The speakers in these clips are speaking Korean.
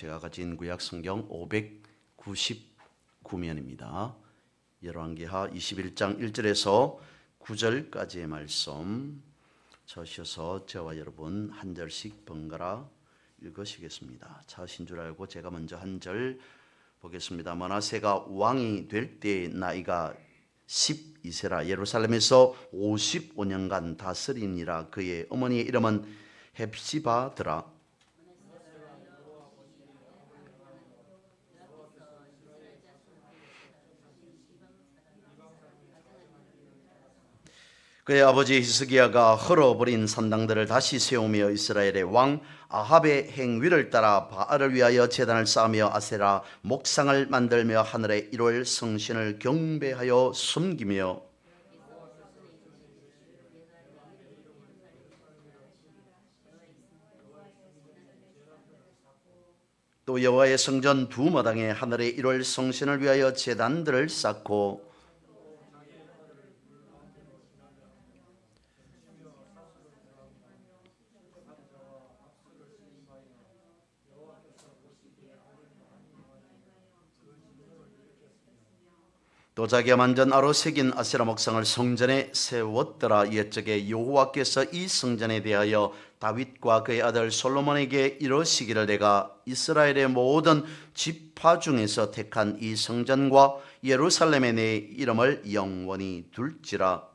제가 가진 구약 성경 599면입니다. 열왕기하 21장 1절에서 9절까지의 말씀 저셔서 저와 여러분 한 절씩 번갈아 읽으시겠습니다. 찾으신 줄 알고 제가 먼저 한 절 보겠습니다. 므낫세가 왕이 될 때 나이가 12세라 예루살렘에서 55년간 다스리니라. 그의 어머니의 이름은 헵시바더라. 그의 아버지 히스기야가 헐어버린 산당들을 다시 세우며 이스라엘의 왕 아합의 행위를 따라 바알을 위하여 제단을 쌓으며 아세라 목상을 만들며 하늘의 일월 성신을 경배하여 숨기며 또 여호와의 성전 두 마당에 하늘의 일월 성신을 위하여 제단들을 쌓고 또 자기가 만든 아로 새긴 아세라 목상을 성전에 세웠더라. 옛적에 여호와께서 이 성전에 대하여 다윗과 그의 아들 솔로몬에게 이르시기를 내가 이스라엘의 모든 지파 중에서 택한 이 성전과 예루살렘에 내 이름을 영원히 둘지라.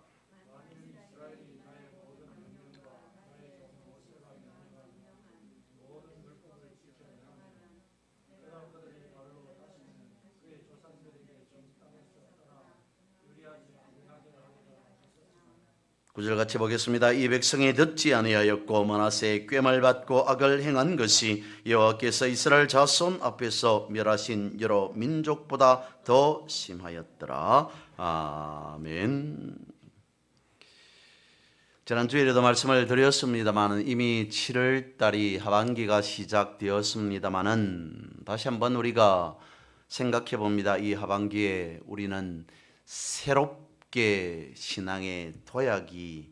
구절 같이 보겠습니다. 이 백성이 듣지 아니하였고 므낫세의 꾀를 받고 악을 행한 것이 여호와께서 이스라엘 자손 앞에서 멸하신 여러 민족보다 더 심하였더라. 아멘. 지난주에도 말씀을 드렸습니다만 이미 7월달이 하반기가 시작되었습니다만 다시 한번 우리가 생각해 봅니다. 이 하반기에 우리는 새롭게 신앙의 도약이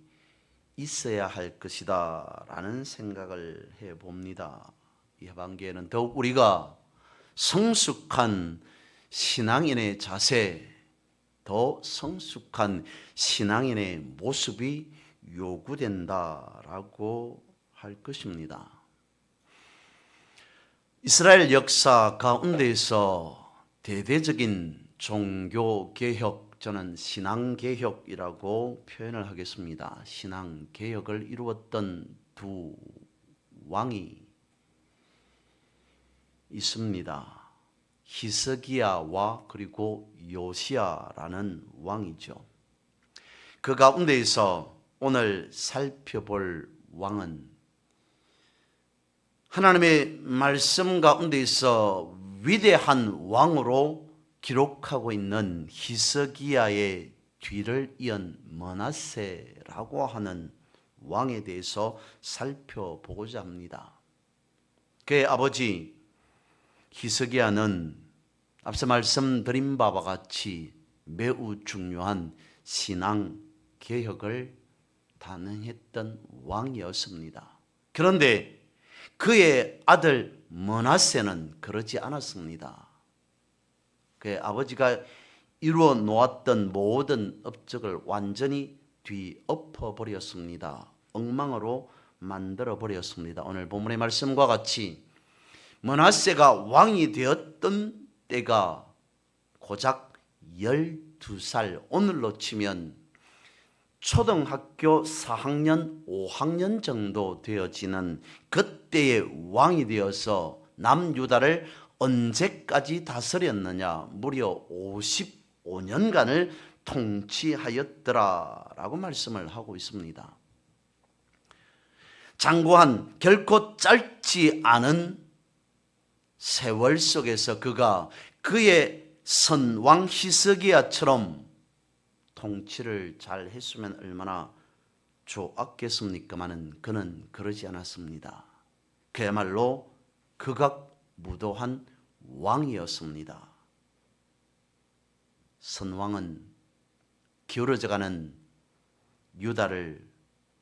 있어야 할 것이다 라는 생각을 해봅니다. 이 하반기에는 더욱 우리가 성숙한 신앙인의 자세, 더 성숙한 신앙인의 모습이 요구된다라고 할 것입니다. 이스라엘 역사 가운데에서 대대적인 종교개혁, 저는 신앙개혁이라고 표현을 하겠습니다. 신앙개혁을 이루었던 두 왕이 있습니다. 히스기야와 그리고 요시야라는 왕이죠. 그 가운데에서 오늘 살펴볼 왕은 하나님의 말씀 가운데서 위대한 왕으로 기록하고 있는 히스기야의 뒤를 이은 므낫세라고 하는 왕에 대해서 살펴보고자 합니다. 그의 아버지 히스기야는 앞서 말씀드린 바와 같이 매우 중요한 신앙 개혁을 단행했던 왕이었습니다. 그런데 그의 아들 므낫세는 그러지 않았습니다. 그의 아버지가 이루어 놓았던 모든 업적을 완전히 뒤엎어 버렸습니다. 엉망으로 만들어 버렸습니다. 오늘 본문의 말씀과 같이 므낫세가 왕이 되었던 때가 고작 12살, 오늘로 치면 초등학교 4학년, 5학년 정도 되어지는 그때의 왕이 되어서 남유다를 언제까지 다스렸느냐? 무려 55년간을 통치하였더라라고 말씀을 하고 있습니다. 장구한 결코 짧지 않은 세월 속에서 그가 그의 선왕 히스기야처럼 통치를 잘 했으면 얼마나 좋았겠습니까마는 그는 그러지 않았습니다. 그야말로 극악무도한 왕이었습니다. 선왕은 기울어져가는 유다를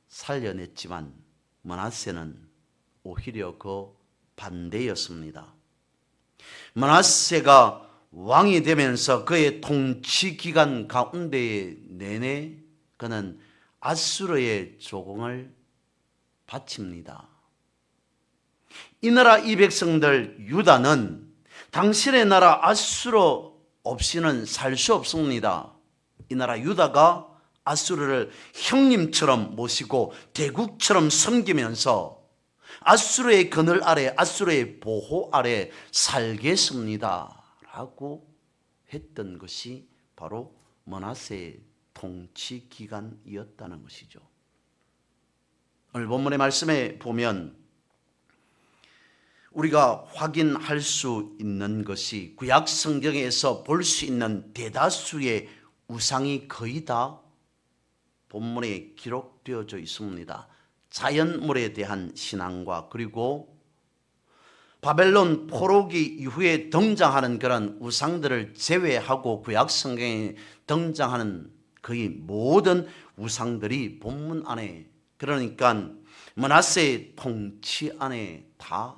살려냈지만 므낫세는 오히려 그 반대였습니다. 므낫세가 왕이 되면서 그의 통치 기간 가운데 내내 그는 아수르의 조공을 바칩니다. 이 나라 이 백성들 유다는 당신의 나라 아수르 없이는 살 수 없습니다. 이 나라 유다가 아수르를 형님처럼 모시고 대국처럼 섬기면서 아수르의 그늘 아래, 아수르의 보호 아래 살겠습니다 라고 했던 것이 바로 므낫세의 통치 기간이었다는 것이죠. 오늘 본문의 말씀에 보면 우리가 확인할 수 있는 것이 구약 성경에서 볼 수 있는 대다수의 우상이 거의 다 본문에 기록되어져 있습니다. 자연물에 대한 신앙과 그리고 바벨론 포로기 이후에 등장하는 그런 우상들을 제외하고 구약 성경에 등장하는 거의 모든 우상들이 본문 안에, 그러니까 므낫세의 통치 안에 다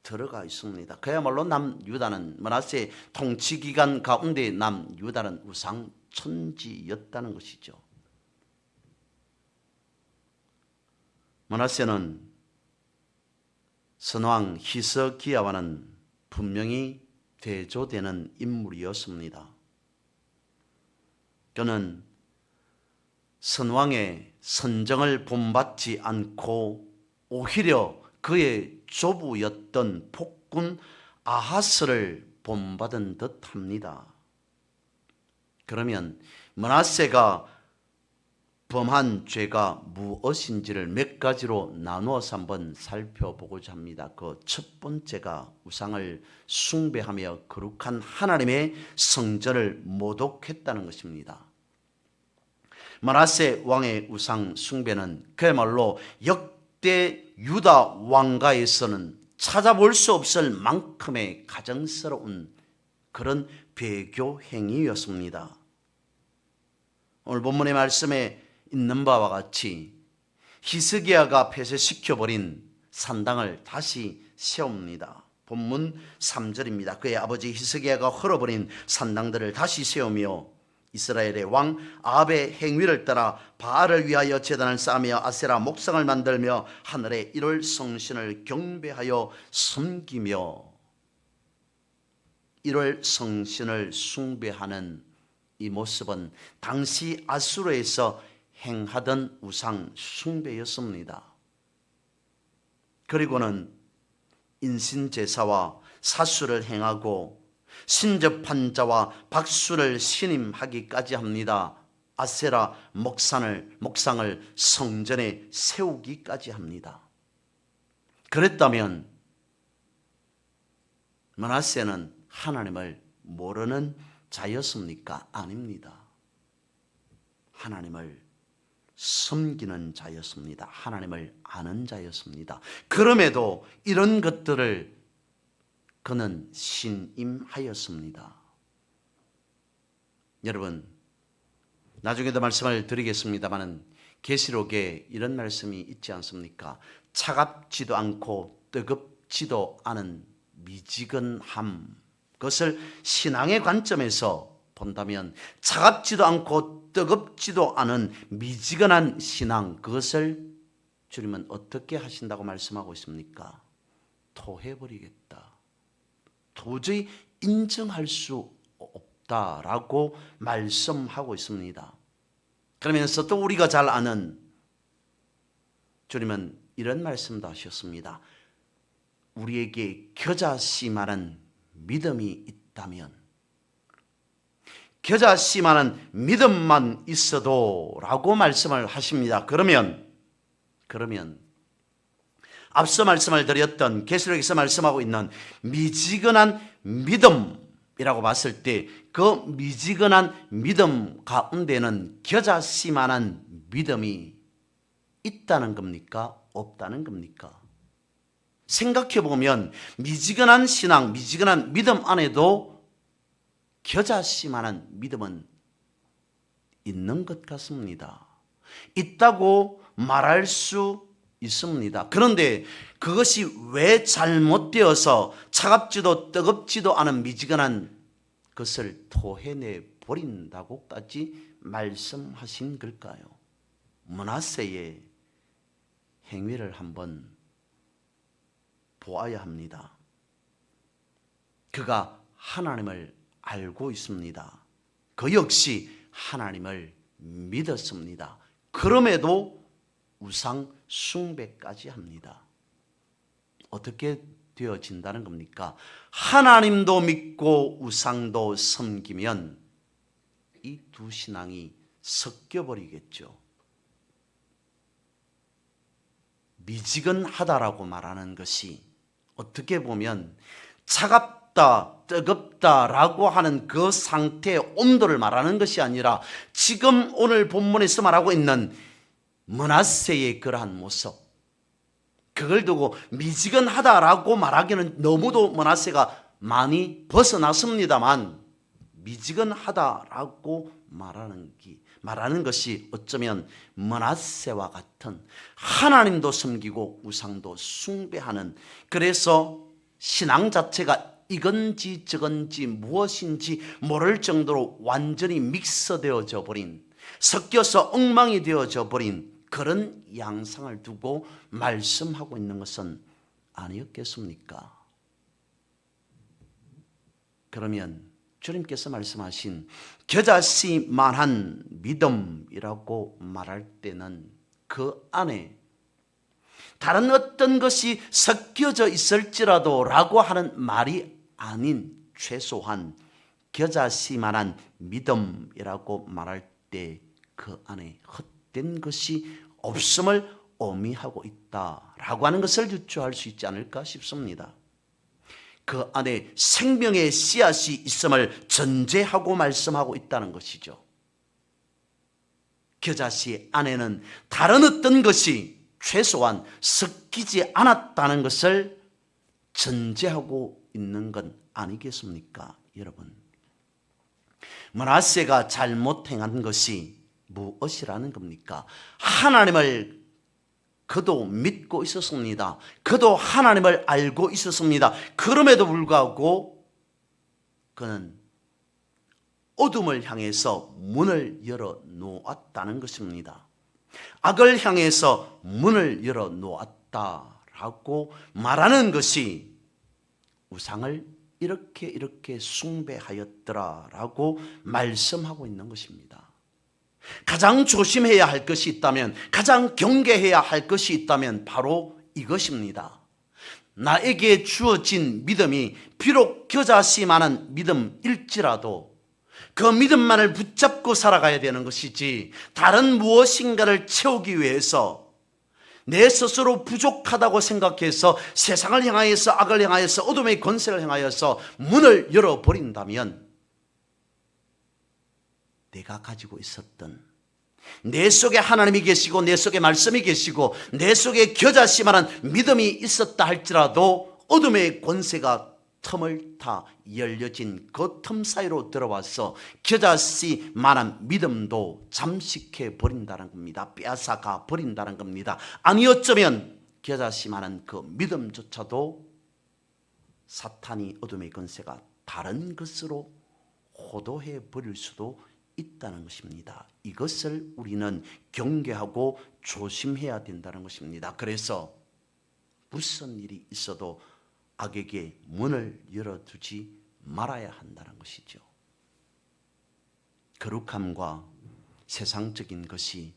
들어가 있습니다. 그야말로 남유다는, 므낫세의 통치 기간 가운데 남유다는 우상 천지였다는 것이죠. 므낫세는 선왕 히스기야와는 분명히 대조되는 인물이었습니다. 그는 선왕의 선정을 본받지 않고 오히려 그의 조부였던 폭군 아하스를 본받은 듯합니다. 그러면 므낫세가 범한 죄가 무엇인지를 몇 가지로 나누어서 한번 살펴보고자 합니다. 그 첫 번째가 우상을 숭배하며 거룩한 하나님의 성전을 모독했다는 것입니다. 므낫세 왕의 우상 숭배는 그야말로 역대 유다 왕가에서는 찾아볼 수 없을 만큼의 가증스러운 그런 배교 행위였습니다. 오늘 본문의 말씀에 있는 바와 같이 히스기야가 폐쇄시켜버린 산당을 다시 세웁니다. 본문 3절입니다. 그의 아버지 히스기야가 헐어버린 산당들을 다시 세우며 이스라엘의 왕 아합의 행위를 따라 바알을 위하여 제단을 쌓으며 아세라 목상을 만들며 하늘의 일월 성신을 경배하여 섬기며, 일월 성신을 숭배하는 이 모습은 당시 아수르에서 행하던 우상 숭배였습니다. 그리고는 인신제사와 사수를 행하고 신접한 자와 박수를 신임하기까지 합니다. 아세라 목상을 성전에 세우기까지 합니다. 그랬다면 므낫세는 하나님을 모르는 자였습니까? 아닙니다. 하나님을 섬기는 자였습니다. 하나님을 아는 자였습니다. 그럼에도 이런 것들을 그는 신임하였습니다. 여러분, 나중에도 말씀을 드리겠습니다마는 계시록에 이런 말씀이 있지 않습니까? 차갑지도 않고 뜨겁지도 않은 미지근함, 그것을 신앙의 관점에서 본다면 차갑지도 않고 뜨겁지도 않은 미지근한 신앙, 그것을 주님은 어떻게 하신다고 말씀하고 있습니까? 토해버리겠다. 도저히 인정할 수 없다라고 말씀하고 있습니다. 그러면서 또 우리가 잘 아는 주님은 이런 말씀도 하셨습니다. 우리에게 겨자씨만한 믿음이 있다면, 겨자씨만한 믿음만 있어도 라고 말씀을 하십니다. 그러면 앞서 말씀을 드렸던 계시록에서 말씀하고 있는 미지근한 믿음이라고 봤을 때 그 미지근한 믿음 가운데는 겨자씨만한 믿음이 있다는 겁니까? 없다는 겁니까? 생각해 보면 미지근한 신앙, 미지근한 믿음 안에도 겨자씨만한 믿음은 있는 것 같습니다. 있다고 말할 수 있습니다. 그런데 그것이 왜 잘못되어서 차갑지도 뜨겁지도 않은 미지근한 것을 토해내 버린다고까지 말씀하신 걸까요? 므낫세의 행위를 한번 보아야 합니다. 그가 하나님을 알고 있습니다. 그 역시 하나님을 믿었습니다. 그럼에도 우상 숭배까지 합니다. 어떻게 되어진다는 겁니까? 하나님도 믿고 우상도 섬기면 이 두 신앙이 섞여버리겠죠. 미지근하다라고 말하는 것이 어떻게 보면 차갑다, 뜨겁다라고 하는 그 상태의 온도를 말하는 것이 아니라 지금 오늘 본문에서 말하고 있는 므낫세의 그러한 모습, 그걸 두고 미지근하다라고 말하기는 너무도 므낫세가 많이 벗어났습니다만, 미지근하다라고 말하는 것이 어쩌면 므낫세와 같은 하나님도 섬기고 우상도 숭배하는, 그래서 신앙 자체가 이건지 저건지 무엇인지 모를 정도로 완전히 믹서되어져 버린, 섞여서 엉망이 되어져 버린 그런 양상을 두고 말씀하고 있는 것은 아니었겠습니까? 그러면 주님께서 말씀하신 겨자씨만한 믿음이라고 말할 때는 그 안에 다른 어떤 것이 섞여져 있을지라도 라고 하는 말이 아닌 최소한 겨자씨만한 믿음이라고 말할 때 그 안에 헛된 것이 없음을 의미하고 있다라고 하는 것을 유추할 수 있지 않을까 싶습니다. 그 안에 생명의 씨앗이 있음을 전제하고 말씀하고 있다는 것이죠. 겨자씨 안에는 다른 어떤 것이 최소한 섞이지 않았다는 것을 전제하고 있는 건 아니겠습니까, 여러분? 므낫세가 잘못 행한 것이 무엇이라는 겁니까? 하나님을 그도 믿고 있었습니다. 그도 하나님을 알고 있었습니다. 그럼에도 불구하고 그는 어둠을 향해서 문을 열어 놓았다는 것입니다. 악을 향해서 문을 열어 놓았다라고 말하는 것이 우상을 이렇게 숭배하였더라라고 말씀하고 있는 것입니다. 가장 조심해야 할 것이 있다면, 가장 경계해야 할 것이 있다면 바로 이것입니다. 나에게 주어진 믿음이 비록 겨자씨만한 믿음일지라도 그 믿음만을 붙잡고 살아가야 되는 것이지, 다른 무엇인가를 채우기 위해서 내 스스로 부족하다고 생각해서 세상을 향하여서, 악을 향하여서, 어둠의 권세를 향하여서 문을 열어버린다면 내가 가지고 있었던, 내 속에 하나님이 계시고 내 속에 말씀이 계시고 내 속에 겨자씨만한 믿음이 있었다 할지라도 어둠의 권세가 틈을 타 열려진 그 틈 사이로 들어와서 겨자씨만한 믿음도 잠식해 버린다는 겁니다. 빼앗아가 버린다는 겁니다. 아니 어쩌면 겨자씨만한 그 믿음조차도 사탄이, 어둠의 권세가 다른 것으로 호도해 버릴 수도 있다는 것입니다. 이것을 우리는 경계하고 조심해야 된다는 것입니다. 그래서 무슨 일이 있어도 악에게 문을 열어두지 말아야 한다는 것이죠. 거룩함과 세상적인 것이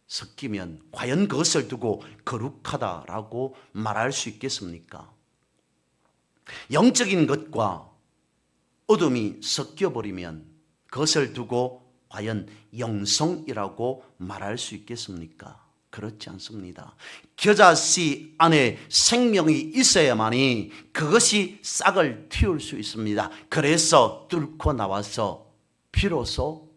섞이면 과연 그것을 두고 거룩하다라고 말할 수 있겠습니까? 영적인 것과 어둠이 섞여버리면 그것을 두고 과연 영성이라고 말할 수 있겠습니까? 그렇지 않습니다. 겨자씨 안에 생명이 있어야만이 그것이 싹을 틔울 수 있습니다. 그래서 뚫고 나와서 비로소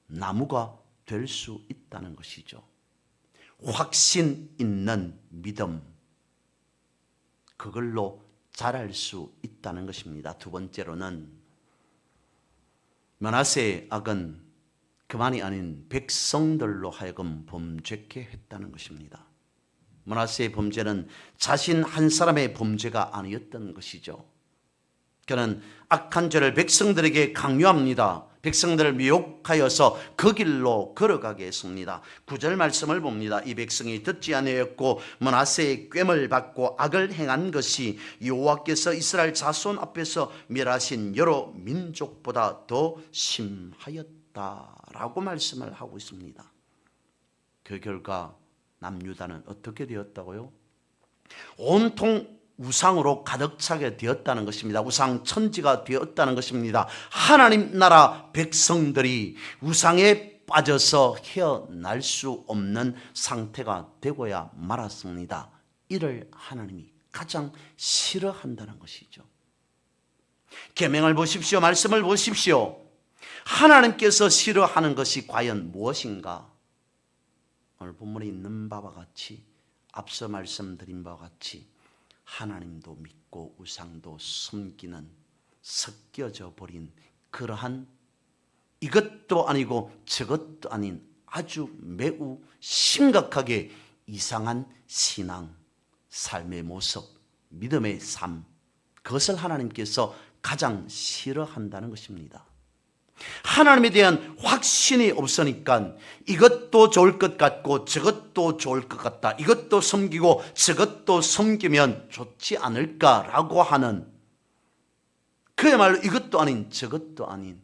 나무가 될 수 있다는 것이죠. 확신 있는 믿음, 그걸로 자랄 수 있다는 것입니다. 두 번째로는 므낫세의 악은 그만이 아닌 백성들로 하여금 범죄케 했다는 것입니다. 므낫세의 범죄는 자신 한 사람의 범죄가 아니었던 것이죠. 그는 악한 죄를 백성들에게 강요합니다. 백성들을 미혹하여서 그 길로 걸어가게 했습니다. 9절 말씀을 봅니다. 이 백성이 듣지 아니하였고 므낫세의 꾀을 받고 악을 행한 것이 여호와께서 이스라엘 자손 앞에서 멸하신 여러 민족보다 더 심하였다라고 말씀을 하고 있습니다. 그 결과 남유다는 어떻게 되었다고요? 온통 우상으로 가득 차게 되었다는 것입니다. 우상 천지가 되었다는 것입니다. 하나님 나라 백성들이 우상에 빠져서 헤어날 수 없는 상태가 되고야 말았습니다. 이를 하나님이 가장 싫어한다는 것이죠. 계명을 보십시오. 말씀을 보십시오. 하나님께서 싫어하는 것이 과연 무엇인가? 오늘 본문에 있는 바와 같이, 앞서 말씀드린 바와 같이 하나님도 믿고 우상도 섬기는 섞여져 버린 그러한 이것도 아니고 저것도 아닌 아주 매우 심각하게 이상한 신앙, 삶의 모습, 믿음의 삶, 그것을 하나님께서 가장 싫어한다는 것입니다. 하나님에 대한 확신이 없으니까 이것도 좋을 것 같고 저것도 좋을 것 같다, 이것도 섬기고 저것도 섬기면 좋지 않을까라고 하는, 그야말로 이것도 아닌 저것도 아닌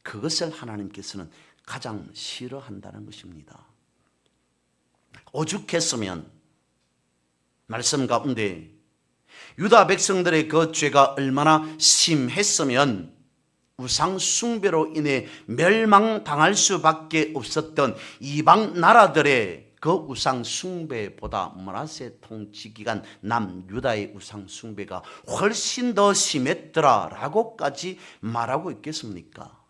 그것을 하나님께서는 가장 싫어한다는 것입니다. 오죽했으면 말씀 가운데 유다 백성들의 그 죄가 얼마나 심했으면 우상 숭배로 인해 멸망당할 수밖에 없었던 이방 나라들의 그 우상 숭배보다 므낫세 통치 기간 남유다의 우상 숭배가 훨씬 더 심했더라라고까지 말하고 있겠습니까?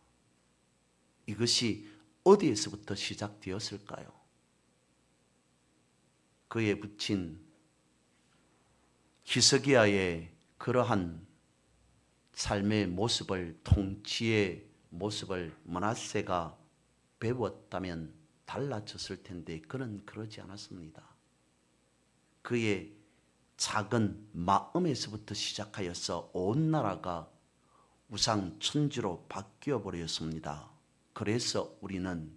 이것이 어디에서부터 시작되었을까요? 그에 붙인 히스기야의 그러한 삶의 모습을, 통치의 모습을 므낫세가 배웠다면 달라졌을 텐데 그는 그러지 않았습니다. 그의 작은 마음에서부터 시작하여서 온 나라가 우상 천지로 바뀌어 버렸습니다. 그래서 우리는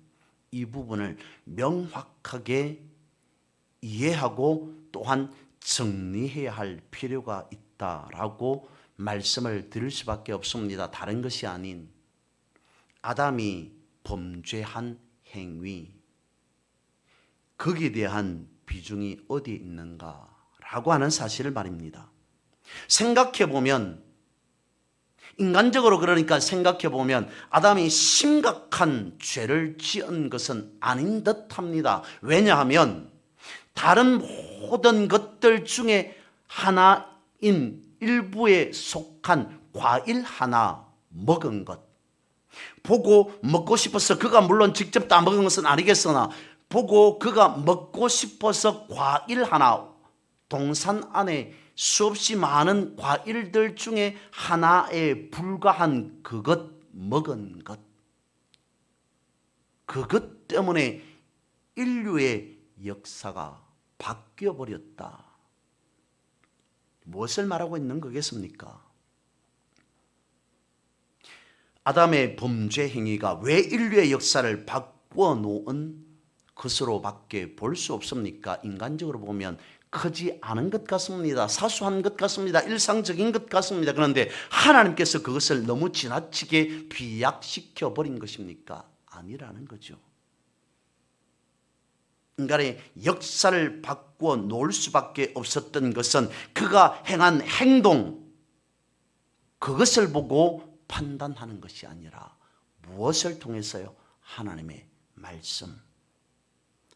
이 부분을 명확하게 이해하고 또한 정리해야 할 필요가 있다라고 말씀을 드릴 수밖에 없습니다. 다른 것이 아닌 아담이 범죄한 행위, 거기에 대한 비중이 어디에 있는가라고 하는 사실을 말입니다. 생각해보면, 인간적으로 그러니까 생각해보면 아담이 심각한 죄를 지은 것은 아닌 듯합니다. 왜냐하면 다른 모든 것들 중에 하나인 일부에 속한 과일 하나 먹은 것, 보고 먹고 싶어서, 그가 물론 직접 다 먹은 것은 아니겠으나 보고 그가 먹고 싶어서 과일 하나, 동산 안에 수없이 많은 과일들 중에 하나에 불과한 그것 먹은 것, 그것 때문에 인류의 역사가 바뀌어 버렸다. 무엇을 말하고 있는 거겠습니까? 아담의 범죄 행위가 왜 인류의 역사를 바꾸어 놓은 것으로밖에 볼 수 없습니까? 인간적으로 보면 크지 않은 것 같습니다. 사소한 것 같습니다. 일상적인 것 같습니다. 그런데 하나님께서 그것을 너무 지나치게 비약시켜 버린 것입니까? 아니라는 거죠. 인간의 역사를 바꾸어 놓을 수밖에 없었던 것은 그가 행한 행동, 그것을 보고 판단하는 것이 아니라 무엇을 통해서요? 하나님의 말씀,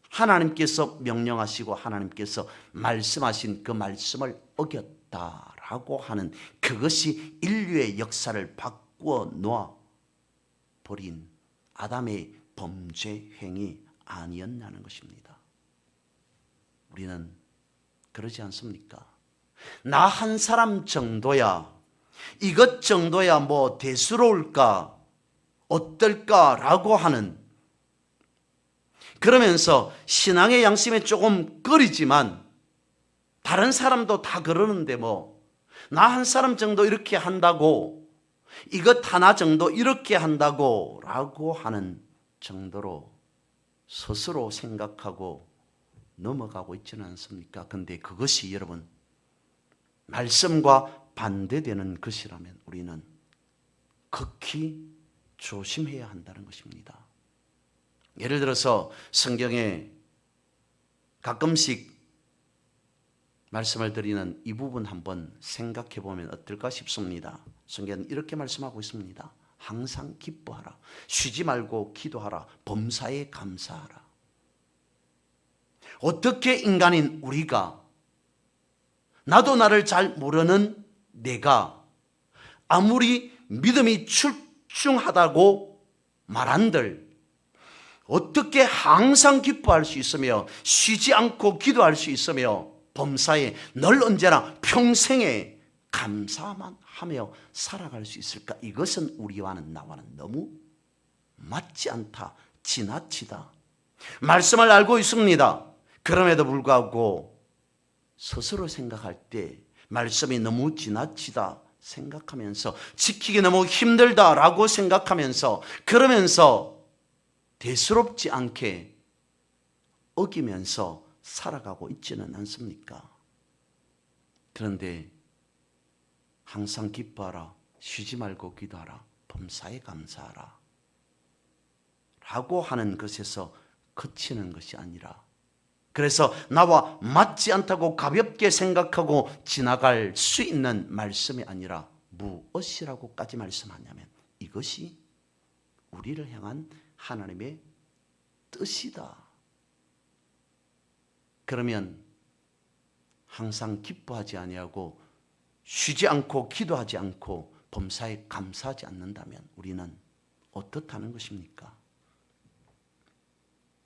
하나님께서 명령하시고 하나님께서 말씀하신 그 말씀을 어겼다라고 하는, 그것이 인류의 역사를 바꾸어 놓아 버린 아담의 범죄 행위 아니었냐는 것입니다. 우리는 그러지 않습니까? 나 한 사람 정도야, 이것 정도야 뭐 대수로울까, 어떨까라고 하는 그러면서 신앙의 양심에 조금 꺼리지만 다른 사람도 다 그러는데 뭐 나 한 사람 정도 이렇게 한다고, 이것 하나 정도 이렇게 한다고 라고 하는 정도로 스스로 생각하고 넘어가고 있지는 않습니까? 근데 그것이 여러분 말씀과 반대되는 것이라면 우리는 극히 조심해야 한다는 것입니다. 예를 들어서 성경에 가끔씩 말씀을 드리는 이 부분 한번 생각해 보면 어떨까 싶습니다. 성경은 이렇게 말씀하고 있습니다. 항상 기뻐하라. 쉬지 말고 기도하라. 범사에 감사하라. 어떻게 인간인 우리가, 나도 나를 잘 모르는 내가 아무리 믿음이 출중하다고 말한들 어떻게 항상 기뻐할 수 있으며 쉬지 않고 기도할 수 있으며 범사에 늘 언제나 평생에 감사만 하며 살아갈 수 있을까? 이것은 우리와는 나와는 너무 맞지 않다. 지나치다. 말씀을 알고 있습니다. 그럼에도 불구하고 스스로 생각할 때 말씀이 너무 지나치다 생각하면서, 지키기 너무 힘들다라고 생각하면서, 그러면서 대수롭지 않게 어기면서 살아가고 있지는 않습니까? 그런데 항상 기뻐하라. 쉬지 말고 기도하라. 범사에 감사하라. 라고 하는 것에서 그치는 것이 아니라, 그래서 나와 맞지 않다고 가볍게 생각하고 지나갈 수 있는 말씀이 아니라 무엇이라고까지 말씀하냐면 이것이 우리를 향한 하나님의 뜻이다. 그러면 항상 기뻐하지 아니하고 쉬지 않고 기도하지 않고 범사에 감사하지 않는다면 우리는 어떻다는 것입니까?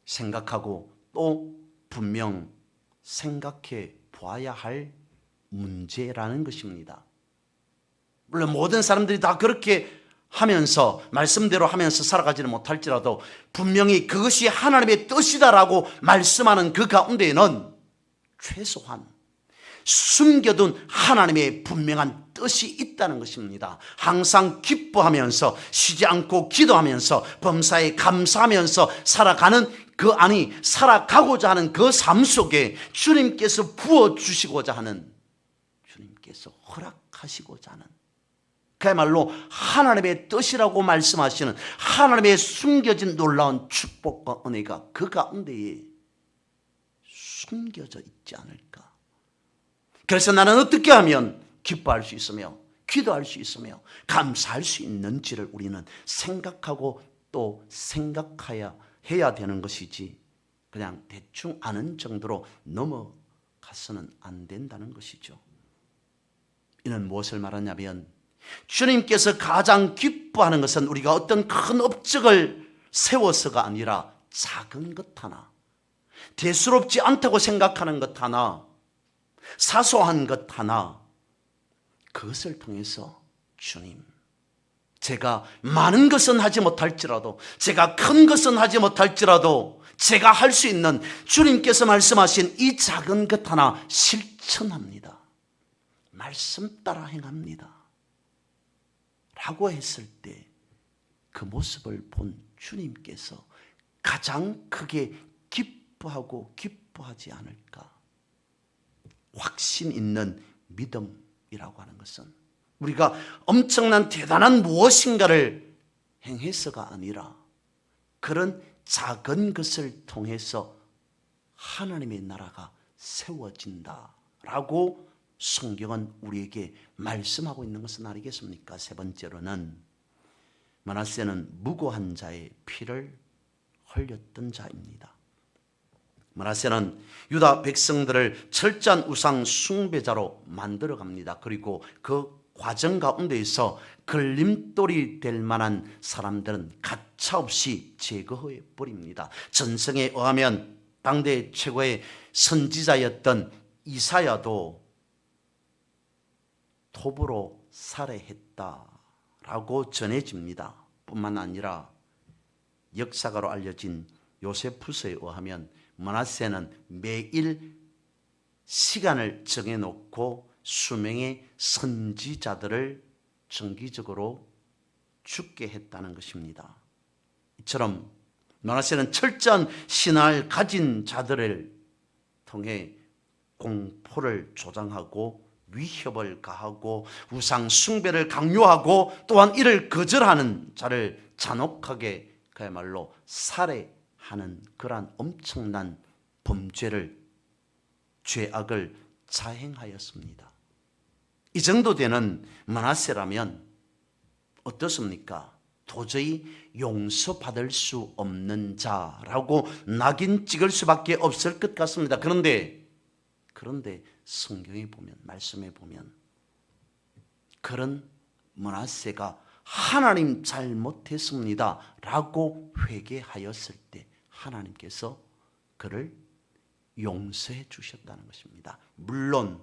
생각하고 또 분명 생각해 보아야 할 문제라는 것입니다. 물론 모든 사람들이 다 그렇게 하면서 말씀대로 하면서 살아가지는 못할지라도 분명히 그것이 하나님의 뜻이다라고 말씀하는 그 가운데에는 최소한 숨겨둔 하나님의 분명한 뜻이 있다는 것입니다. 항상 기뻐하면서 쉬지 않고 기도하면서 범사에 감사하면서 살아가는 그 안이, 살아가고자 하는 그 삶 속에 주님께서 부어주시고자 하는, 주님께서 허락하시고자 하는, 그야말로 하나님의 뜻이라고 말씀하시는 하나님의 숨겨진 놀라운 축복과 은혜가 그 가운데에 숨겨져 있지 않을까. 그래서 나는 어떻게 하면 기뻐할 수 있으며 기도할 수 있으며 감사할 수 있는지를 우리는 생각하고 또 생각해야 되는 것이지, 그냥 대충 아는 정도로 넘어가서는 안 된다는 것이죠. 이는 무엇을 말하냐면 주님께서 가장 기뻐하는 것은 우리가 어떤 큰 업적을 세워서가 아니라 작은 것 하나, 대수롭지 않다고 생각하는 것 하나, 사소한 것 하나, 그것을 통해서 주님, 제가 많은 것은 하지 못할지라도, 제가 큰 것은 하지 못할지라도 제가 할 수 있는 주님께서 말씀하신 이 작은 것 하나 실천합니다. 말씀 따라 행합니다. 라고 했을 때 그 모습을 본 주님께서 가장 크게 기뻐하고 기뻐하지 않을까. 확신 있는 믿음이라고 하는 것은 우리가 엄청난 대단한 무엇인가를 행해서가 아니라 그런 작은 것을 통해서 하나님의 나라가 세워진다라고 성경은 우리에게 말씀하고 있는 것은 아니겠습니까? 세 번째로는 므낫세는 무고한 자의 피를 흘렸던 자입니다. 므낫세는 유다 백성들을 철저한 우상 숭배자로 만들어갑니다. 그리고 그 과정 가운데에서 걸림돌이 될 만한 사람들은 가차없이 제거해 버립니다. 전성에 의하면 당대 최고의 선지자였던 이사야도 톱으로 살해했다라고 전해집니다. 뿐만 아니라 역사가로 알려진 요세푸스에 의하면 므낫세는 매일 시간을 정해놓고 수명의 선지자들을 정기적으로 죽게 했다는 것입니다. 이처럼 므낫세는 철저한 신앙을 가진 자들을 통해 공포를 조장하고 위협을 가하고 우상 숭배를 강요하고 또한 이를 거절하는 자를 잔혹하게 그야말로 살해하는 그러한 엄청난 범죄를 죄악을 자행하였습니다. 이 정도 되는 므낫세라면 어떻습니까? 도저히 용서받을 수 없는 자라고 낙인 찍을 수밖에 없을 것 같습니다. 그런데 성경에 보면, 말씀에 보면 그런 므낫세가 하나님 잘못했습니다 라고 회개하였을 때 하나님께서 그를 용서해 주셨다는 것입니다. 물론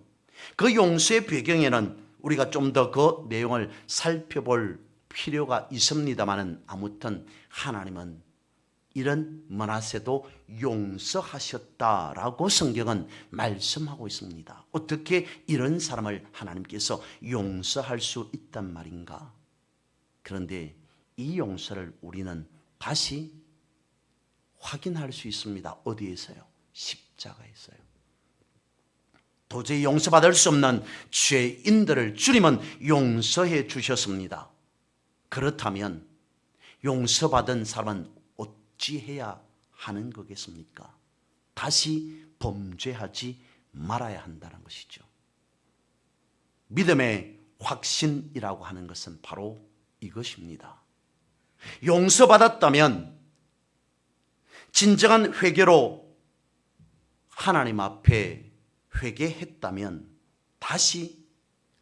그 용서의 배경에는 우리가 좀 더 그 내용을 살펴볼 필요가 있습니다만은 아무튼 하나님은 이런 므낫세도 용서하셨다라고 성경은 말씀하고 있습니다. 어떻게 이런 사람을 하나님께서 용서할 수 있단 말인가? 그런데 이 용서를 우리는 다시 확인할 수 있습니다. 어디에서요? 십자가에서요. 도저히 용서받을 수 없는 죄인들을 주님은 용서해 주셨습니다. 그렇다면 용서받은 사람은 어찌해야 하는 거겠습니까? 다시 범죄하지 말아야 한다는 것이죠. 믿음의 확신이라고 하는 것은 바로 이것입니다. 용서받았다면 진정한 회개로 하나님 앞에 회개했다면 다시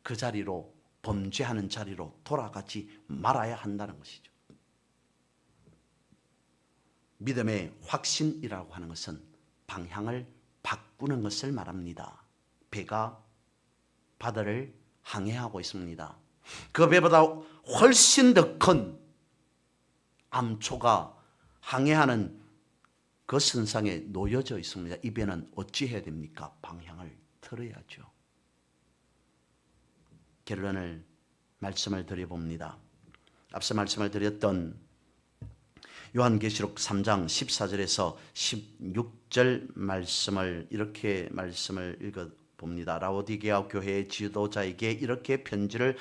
그 자리로, 범죄하는 자리로 돌아가지 말아야 한다는 것이죠. 믿음의 확신이라고 하는 것은 방향을 바꾸는 것을 말합니다. 배가 바다를 항해하고 있습니다. 그 배보다 훨씬 더 큰 암초가 항해하는 그 선상에 놓여져 있습니다. 이 배는 어찌 해야 됩니까? 방향을 틀어야죠. 결론을 말씀을 드려봅니다. 앞서 말씀을 드렸던 요한계시록 3장 14절에서 16절 말씀을 이렇게 말씀을 읽어봅니다. 라오디게아 교회의 지도자에게 이렇게 편지를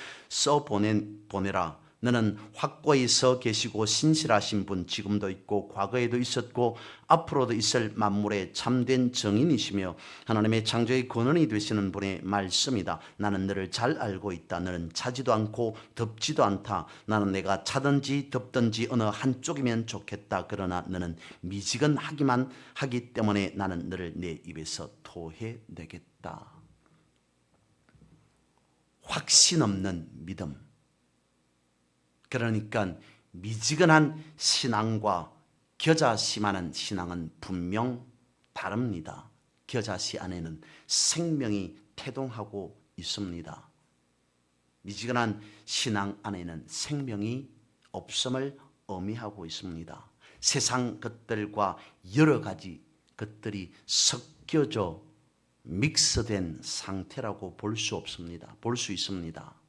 보내라. 너는 확고히 서 계시고 신실하신 분, 지금도 있고 과거에도 있었고 앞으로도 있을 만물의 참된 정인이시며 하나님의 창조의 근원이 되시는 분의 말씀이다. 나는 너를 잘 알고 있다. 너는 차지도 않고 덥지도 않다. 나는 내가 차든지 덥든지 어느 한쪽이면 좋겠다. 그러나 너는 미지근하기만 하기 때문에 나는 너를 내 입에서 토해내겠다. 확신 없는 믿음. 그러니까 미지근한 신앙과 겨자씨만한 신앙은 분명 다릅니다. 겨자씨 안에는 생명이 태동하고 있습니다. 미지근한 신앙 안에는 생명이 없음을 의미하고 있습니다. 세상 것들과 여러 가지 것들이 섞여져 믹스된 상태라고 볼 수 없습니다. 볼 수 있습니다.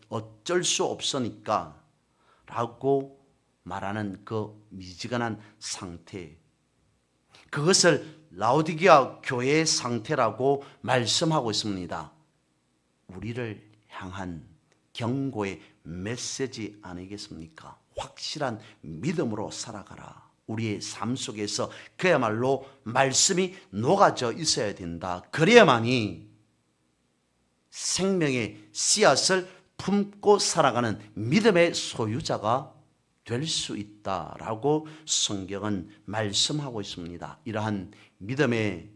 어쩔 수 없으니까 라고 말하는 그 미지근한 상태, 그것을 라오디게아 교회의 상태라고 말씀하고 있습니다. 우리를 향한 경고의 메시지 아니겠습니까? 확실한 믿음으로 살아가라. 우리의 삶 속에서 그야말로 말씀이 녹아져 있어야 된다. 그래야만이 생명의 씨앗을 품고 살아가는 믿음의 소유자가 될 수 있다라고 성경은 말씀하고 있습니다. 이러한 믿음의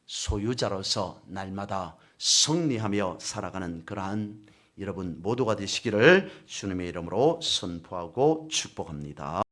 소유자로서 날마다 승리하며 살아가는 그러한 여러분 모두가 되시기를 주님의 이름으로 선포하고 축복합니다.